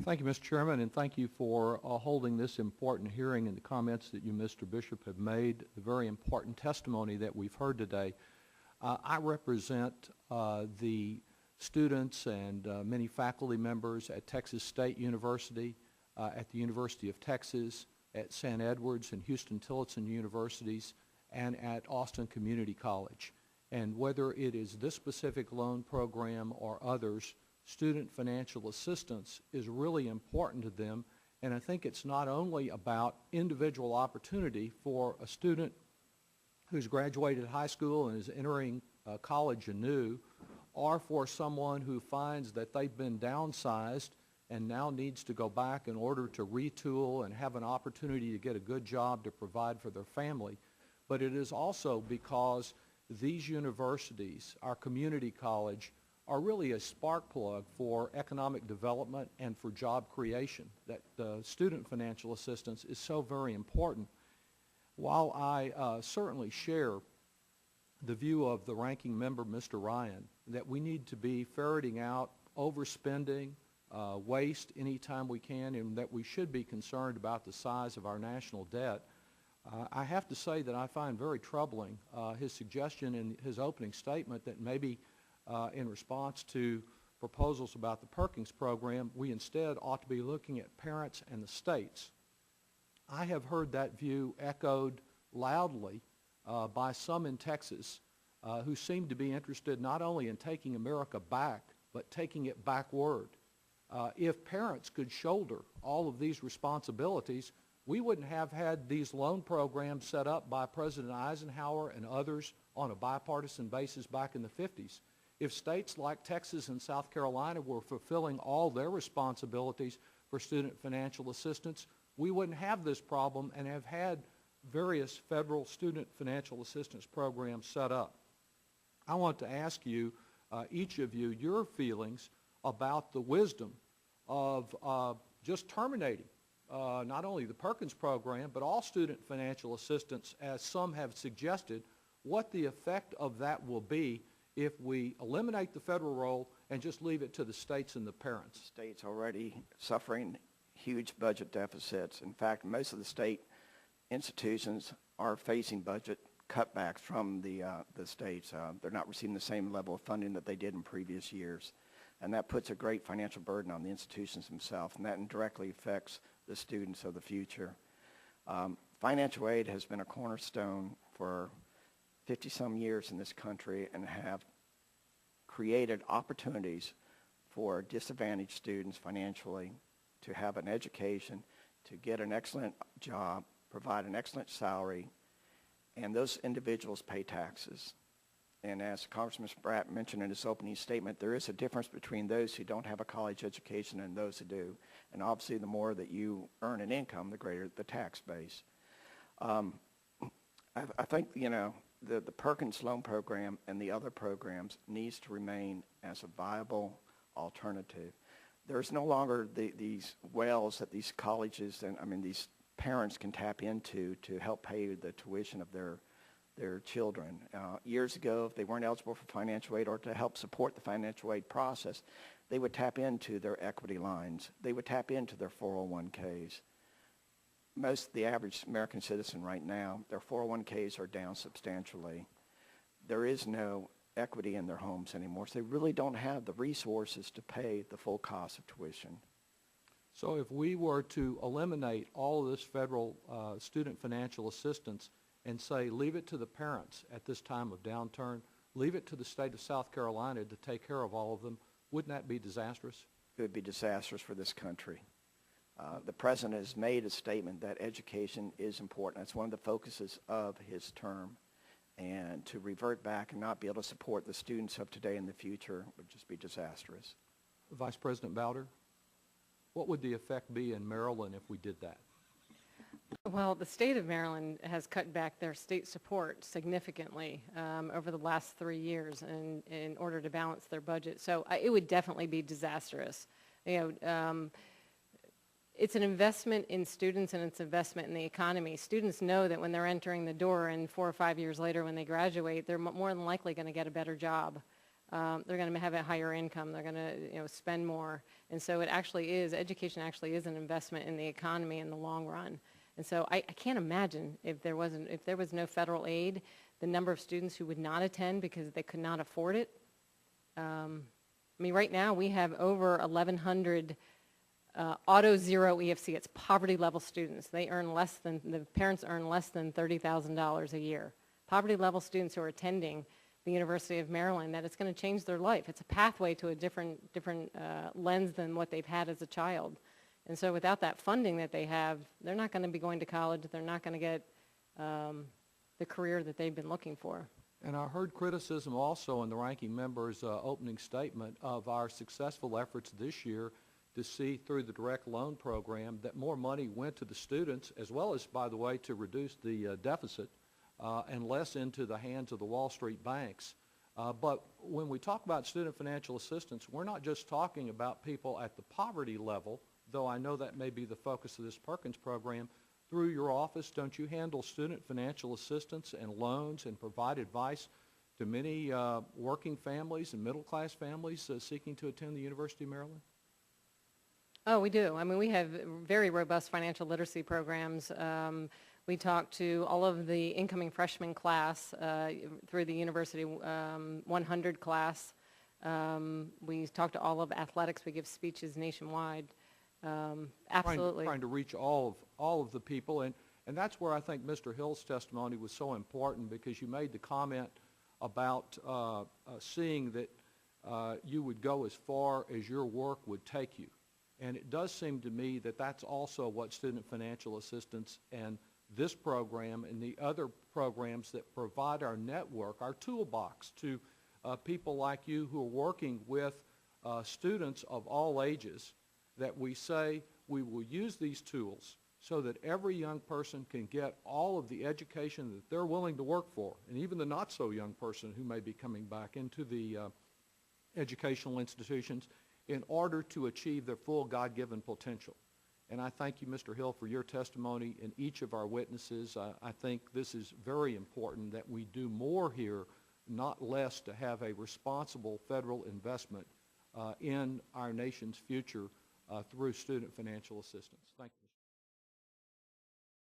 Thank you, Mr. Chairman, and thank you for holding this important hearing and the comments that you, Mr. Bishop, have made, the very important testimony that we've heard today. I represent the students and many faculty members at Texas State University, at the University of Texas, at St. Edwards and Houston-Tillotson universities, and at Austin Community College. And whether it is this specific loan program or others, student financial assistance is really important to them. And I think it's not only about individual opportunity for a student who's graduated high school and is entering college anew, or for someone who finds that they've been downsized and now needs to go back in order to retool and have an opportunity to get a good job to provide for their family. But it is also because these universities, our community college, are really a spark plug for economic development and for job creation. That student financial assistance is so very important. While I certainly share the view of the ranking member, Mr. Ryan, that we need to be ferreting out overspending, waste anytime we can, and that we should be concerned about the size of our national debt, I have to say that I find very troubling his suggestion in his opening statement that maybe in response to proposals about the Perkins program, we instead ought to be looking at parents and the states. I have heard that view echoed loudly by some in Texas who seem to be interested not only in taking America back, but taking it backward. If parents could shoulder all of these responsibilities, we wouldn't have had these loan programs set up by President Eisenhower and others on a bipartisan basis back in the 50s. If states like Texas and South Carolina were fulfilling all their responsibilities for student financial assistance, we wouldn't have this problem and have had various federal student financial assistance programs set up. I want to ask you, each of you, your feelings about the wisdom of just terminating not only the Perkins program, but all student financial assistance, as some have suggested, what the effect of that will be if we eliminate the federal role and just leave it to the states and the parents. States already suffering huge budget deficits. In fact, most of the state institutions are facing budget cutbacks from the states. They're not receiving the same level of funding that they did in previous years. And that puts a great financial burden on the institutions themselves, and that indirectly affects the students of the future. Financial aid has been a cornerstone for 50-some years in this country and have created opportunities for disadvantaged students financially to have an education, to get an excellent job, provide an excellent salary, and those individuals pay taxes. And as Congressman Spratt mentioned in his opening statement, there is a difference between those who don't have a college education and those who do. And obviously, the more that you earn an income, the greater the tax base. I think, you know, the Perkins loan program and the other programs needs to remain as a viable alternative. There's no longer these wells that these colleges and, I mean, these parents can tap into to help pay the tuition of their children. Years ago, if they weren't eligible for financial aid or to help support the financial aid process, they would tap into their equity lines. They would tap into their 401ks. The average American citizen right now, their 401ks are down substantially. There is no equity in their homes anymore, so they really don't have the resources to pay the full cost of tuition. So if we were to eliminate all of this federal student financial assistance and say, leave it to the parents at this time of downturn, leave it to the state of South Carolina to take care of all of them, wouldn't that be disastrous? It would be disastrous for this country. The president has made a statement that education is important. That's one of the focuses of his term. And to revert back and not be able to support the students of today and the future would just be disastrous. Vice President Bowder, what would the effect be in Maryland if we did that? Well, the state of Maryland has cut back their state support significantly over the last 3 years in order to balance their budget. So it would definitely be disastrous. You know, it's an investment in students and it's an investment in the economy. Students know that when they're entering the door and 4 or 5 years later when they graduate, they're more than likely going to get a better job. they're going to have a higher income, they're going to spend more. And so it actually is, education actually is an investment in the economy in the long run. And so I can't imagine if there was no federal aid, the number of students who would not attend because they could not afford it. I mean, right now we have over 1,100 auto zero EFC. It's poverty level students. The parents earn less than $30,000 a year. Poverty level students who are attending the University of Maryland, that it's going to change their life. It's a pathway to a different lens than what they've had as a child. And so without that funding that they have, they're not going to be going to college. They're not going to get the career that they've been looking for. And I heard criticism also in the ranking member's opening statement of our successful efforts this year to see through the direct loan program that more money went to the students, as well as, by the way, to reduce the deficit and less into the hands of the Wall Street banks. But when we talk about student financial assistance, we're not just talking about people at the poverty level, though I know that may be the focus of this Perkins program. Through your office, don't you handle student financial assistance and loans and provide advice to many working families and middle-class families seeking to attend the University of Maryland? Oh, we do. I mean, we have very robust financial literacy programs. We talk to all of the incoming freshman class through the University 100 class. We talk to all of athletics. We give speeches nationwide. Absolutely. Trying to reach all of the people. And that's where I think Mr. Hill's testimony was so important, because you made the comment about seeing that you would go as far as your work would take you. And it does seem to me that that's also what student financial assistance and this program and the other programs that provide our network, our toolbox to people like you who are working with students of all ages, that we say we will use these tools so that every young person can get all of the education that they're willing to work for, and even the not so young person who may be coming back into the educational institutions, in order to achieve their full God-given potential. And I thank you, Mr. Hill, for your testimony and each of our witnesses. I think this is very important that we do more here, not less, to have a responsible federal investment in our nation's future through student financial assistance. Thank you.